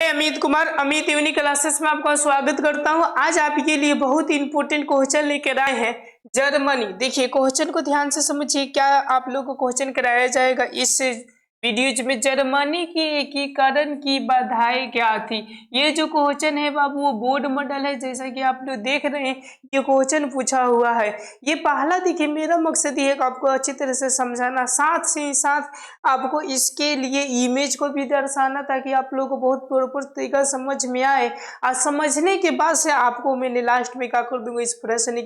मैं Amit Kumar Amit uni classes में आपका स्वागत करता हूं। आज आपके लिए बहुत ही इंपॉर्टेंट क्वेश्चन लेकर आए हैं जर्मनी। देखिए क्वेश्चन को ध्यान से समझिए, क्या आप लोगों को क्वेश्चन कराया जाएगा इस वीडियोज में। जर्मनी की एकीकरण की बाधाएं क्या थी। ये जो क्वेश्चन है बाबू वो बोर्ड मॉडल है, जैसा कि आप लोग देख रहे हैं ये क्वेश्चन पूछा हुआ है। ये पहला देखिए, मेरा मकसद ये है कि आपको अच्छी तरह से समझाना, साथ ही साथ आपको इसके लिए इमेज को भी दर्शाना, ताकि आप लोगों को बहुत प्रॉपर तरीका समझ में आए। और समझने के बाद से आपको मैंने लास्ट में क्या कर दूंगा, इस प्रश्न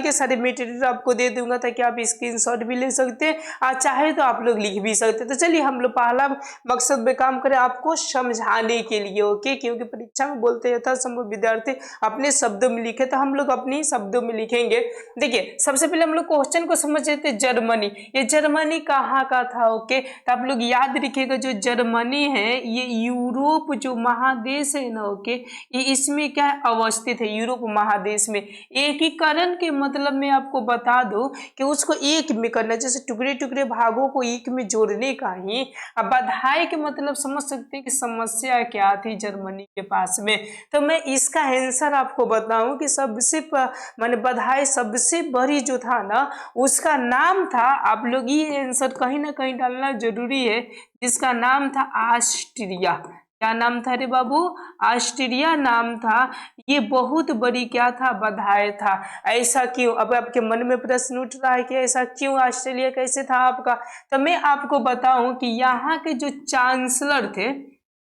के सारे मटेरियल आपको दे दूंगा, ताकि आप स्क्रीनशॉट भी ले सकते हैं और चाहे तो आप लोग लिख भी सकते हैं। तो चलिए हम लोग पहला मकसद में काम करें, आपको समझाने के लिए। ओके, क्योंकि परीक्षा में बोलते यथासंभव विद्यार्थी अपने शब्दों में लिखे, तो हम लोग अपने शब्दों में लिखेंगे। देखिए सबसे पहले हम लोग क्वेश्चन को समझ लेते हैं। जर्मनी, ये जर्मनी कहाँ का था। ओके, तो आप लोग याद रखिएगा जो जर्मनी है ये यूरोप जो महादेश है ना, ओके, ये इसमें क्या अवस्थित है, यूरोप महादेश में। एकीकरण के मतलब मैं आपको बता दूं कि उसको एक में करना, जैसे टुकड़े टुकड़े भागों को एक में जोड़ने का ही। अब बधाई के मतलब समझ सकते हैं कि समस्या क्या थी जर्मनी के पास में। तो मैं इसका आंसर आपको बताऊं कि सबसे माने बधाई सबसे बड़ी जो था ना उसका नाम था, आप लोग ये आंसर कहीं ना कहीं डालना जरूरी है, जिसका नाम था ऑस्ट्रिया। क्या नाम था रे बाबू, ऑस्ट्रिया नाम था। ये बहुत बड़ी क्या था, बधाई था। ऐसा क्यों, अब आपके मन में प्रश्न उठ रहा है कि ऐसा क्यों, ऑस्ट्रेलिया कैसे था आपका। तो मैं आपको बताऊं कि यहाँ के जो चांसलर थे,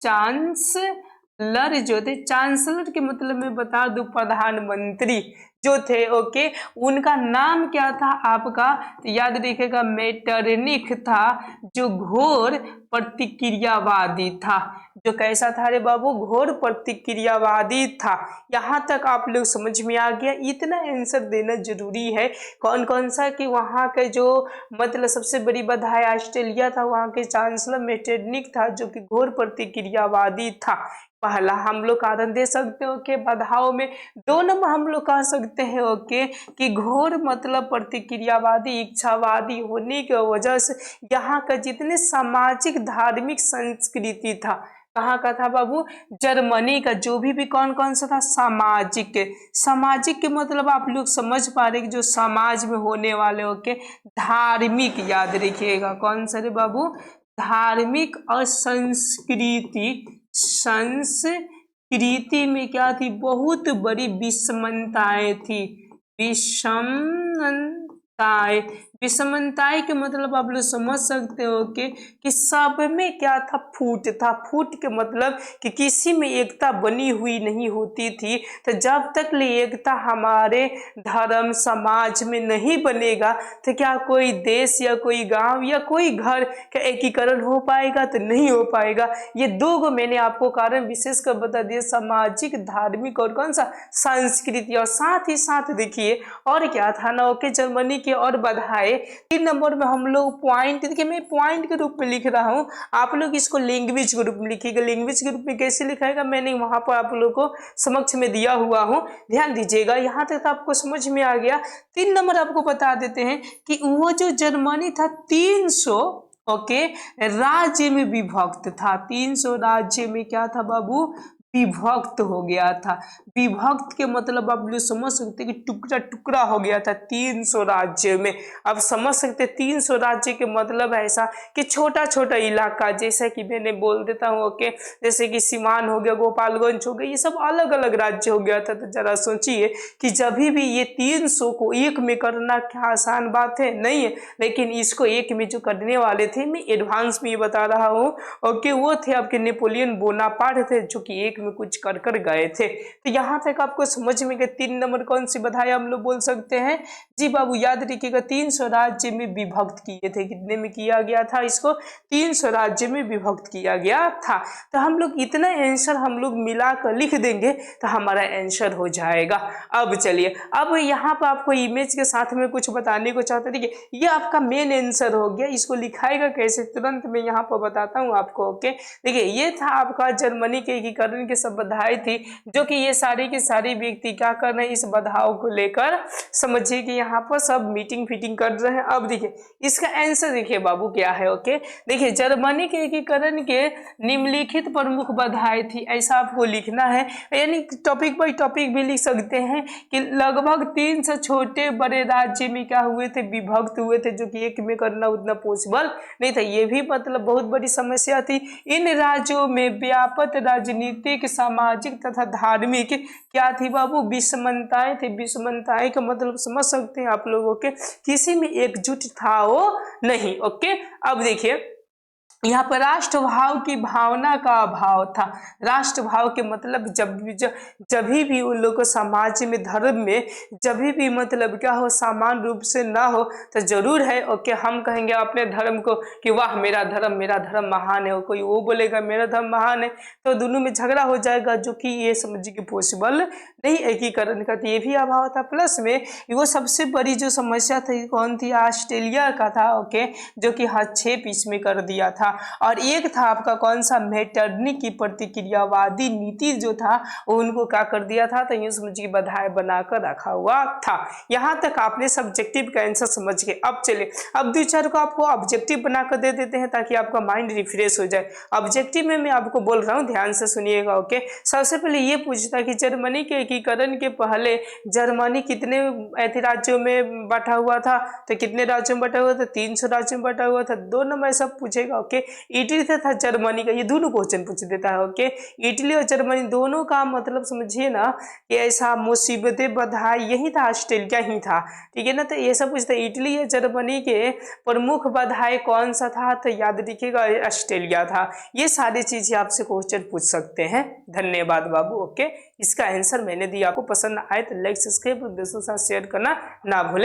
चांसलर जो थे, चांसलर के मतलब मैं बता दूं प्रधानमंत्री जो थे, ओके, उनका नाम क्या था आपका, तो याद रखिएगा मेटरनिख था, जो घोर प्रतिक्रियावादी था। जो कैसा था रे बाबू, घोर प्रतिक्रियावादी था। यहाँ तक आप लोग समझ में आ गया। इतना आंसर देना जरूरी है। कौन कौन सा कि वहाँ के जो मतलब सबसे बड़ी बधाई ऑस्ट्रेलिया था, वहाँ के चांसलर मेटरनिख था, जो कि घोर प्रतिक्रियावादी था। पहला हम लोग कारण दे सकते हो कि बधाओं में। दो नंबर हम लोग कह सकते हैं ओके कि घोर मतलब प्रतिक्रियावादी इच्छावादी होने की वजह से यहाँ का जितने सामाजिक धार्मिक संस्कृति था, कहाँ का था बाबू, जर्मनी का जो भी कौन कौन सा था, सामाजिक के मतलब आप लोग समझ पा रहे कि जो समाज में होने वाले ओके, धार्मिक याद रखिएगा, कौन सा रे बाबू, धार्मिक और संस्कृति में क्या थी, बहुत बड़ी विषमताएं थी। विषमताएं के मतलब आप लोग समझ सकते हो कि सब में क्या था, फूट था। फूट के मतलब कि किसी में एकता बनी हुई नहीं होती थी। तो जब तक ले एकता हमारे धर्म समाज में नहीं बनेगा, तो क्या कोई देश या कोई गांव या कोई घर का एकीकरण हो पाएगा, तो नहीं हो पाएगा। ये दो गो मैंने आपको कारण विशेष कर बता दिए, सामाजिक धार्मिक और कौन सा, संस्कृति। और साथ ही साथ देखिए और क्या था ना, ओके, जर्मनी के और बधाई। 3 नंबर में हम लोग पॉइंट, देखिए मैं पॉइंट के रूप में लिख रहा हूँ, आप लोग इसको लैंग्वेज के रूप में लिखिएगा। लैंग्वेज के रूप में कैसे लिखाएगा मैंने वहां पर आप लोग को समक्ष में दिया हुआ हूँ, ध्यान दीजिएगा। यहाँ तक तो आपको समझ में आ गया। 3 नंबर आपको बता देते हैं कि वो जो जर्मनी था 300 ओके राज्य में विभक्त था। 300 राज्य में क्या था बाबू, विभक्त हो गया था। विभक्त के मतलब आप लोग समझ सकते हैं कि टुकड़ा टुकड़ा हो गया था 300 राज्य में। अब समझ सकते हैं 300 राज्य के मतलब ऐसा कि छोटा छोटा इलाका, जैसे कि मैंने बोल देता हूँ ओके, जैसे कि सीवान हो गया, गोपालगंज हो गया, ये सब अलग अलग राज्य हो गया था। तो जरा सोचिए कि जब भी ये 300 को एक में करना क्या आसान बात है, नहीं है। लेकिन इसको एक में जो करने वाले थे, मैं एडवांस में ये बता रहा हूँ ओके, वो थे आपके नेपोलियन बोनापार्ट थे, जो कि एक में कुछ कर कर गए थे। तो यहाँ तक आपको समझ में गया। 3 नंबर कौन सी बधाई हम लोग बोल सकते हैं जी बाबू, याद रखिएगा 300 राज्य में विभक्त किए थे। कितने में किया गया था इसको, 300 राज्य में विभक्त किया गया था। तो हम लोग इतना आंसर हम लोग मिलाकर लिख देंगे तो हमारा आंसर हो जाएगा। अब चलिए, अब यहाँ पर आपको इमेज के साथ में कुछ बताने को चाहते, देखिए ये आपका मेन आंसर हो गया। इसको लिखाएगा कैसे, तुरंत मैं यहाँ पर बताता हूँ आपको ओके। देखिए ये था आपका जर्मनी के एकीकरण की के सब बधाई थी, जो कि ये सारे के सारे व्यक्ति क्या कर रहे हैं, इस बधाव को लेकर समझिए कि यहाँ पर सब मीटिंग फीटिंग कर रहे हैं। अब देखिए इसका आंसर देखिए बाबू क्या है। ओके, देखिए जर्मनी के एकीकरण के निम्नलिखित प्रमुख बधाई थी, ऐसा आपको लिखना है। यानी टॉपिक बाई टॉपिक भी लिख सकते हैं कि लगभग 300 छोटे बड़े राज्य में क्या हुए थे, विभक्त हुए थे, जो कि एक में करना उतना पॉसिबल नहीं था। ये भी मतलब बहुत बड़ी समस्या थी। इन राज्यों में व्यापक राजनीतिक, सामाजिक तथा धार्मिक क्या थी बाबू, विषमताएं थी। विषमताएं का मतलब समझ सकते हैं आप लोगों के, किसी में एकजुट था वो नहीं। ओके, अब देखिए यहाँ पर राष्ट्रभाव की भावना का अभाव था। राष्ट्रभाव के मतलब जब भी उन लोगों को समाज में, धर्म में जब भी मतलब क्या हो, समान रूप से ना हो, तो जरूर है ओके हम कहेंगे अपने धर्म को कि वाह मेरा धर्म महान है, कोई वो बोलेगा मेरा धर्म महान है, तो दोनों में झगड़ा हो जाएगा, जो कि ये समझिए कि पॉसिबल नहीं एकीकरण का। ये भी अभाव था। प्लस में वो सबसे बड़ी जो समस्या थी कौन थी, ऑस्ट्रेलिया का था। ओके, जो कि हस्तक्षेप इसमें कर दिया था। और एक था आपका कौन सा, मेटरनिक की प्रतिक्रियावादी नीति जो था वो उनको क्या कर दिया था, तो यूं समझिए बधाई बनाकर रखा हुआ था। यहां तक आपने सब्जेक्टिव का आंसर समझ गए। अब चलिए अब दो चार को आपको ऑब्जेक्टिव बनाकर दे देते हैं ताकि आपका माइंड रिफ्रेश हो जाए। ऑब्जेक्टिव में मैं आपको बोल रहा हूँ, ध्यान से सुनिएगा। ओके, सबसे पहले ये पूछता कि जर्मनी के एकीकरण के पहले जर्मनी कितने राज्यों में बटा हुआ था, तो कितने राज्यों में बटा हुआ था, 300 राज्यों में बटा हुआ था। 2 नंबर सब पूछेगा। ओके, इटली तथा जर्मनी का, ये दोनों क्वेश्चन पूछ देता है। ओके, इटली और जर्मनी दोनों का मतलब समझिए ना कि ऐसा मुसीबतें बधाई यही था, ऑस्ट्रेलिया ही था। ठीक है ना, तो ये सब पूछता है इटली या जर्मनी के प्रमुख बधाई कौन सा था, तो याद रखिएगा ऑस्ट्रेलिया था। ये सारी चीजें आपसे क्वेश्चन पूछ सकते हैं। धन्यवाद बाबू। ओके, इसका आंसर मैंने दिया। आपको पसंद आए तो लाइक सब्सक्राइब और दोस्तों के साथ शेयर करना ना भूलें।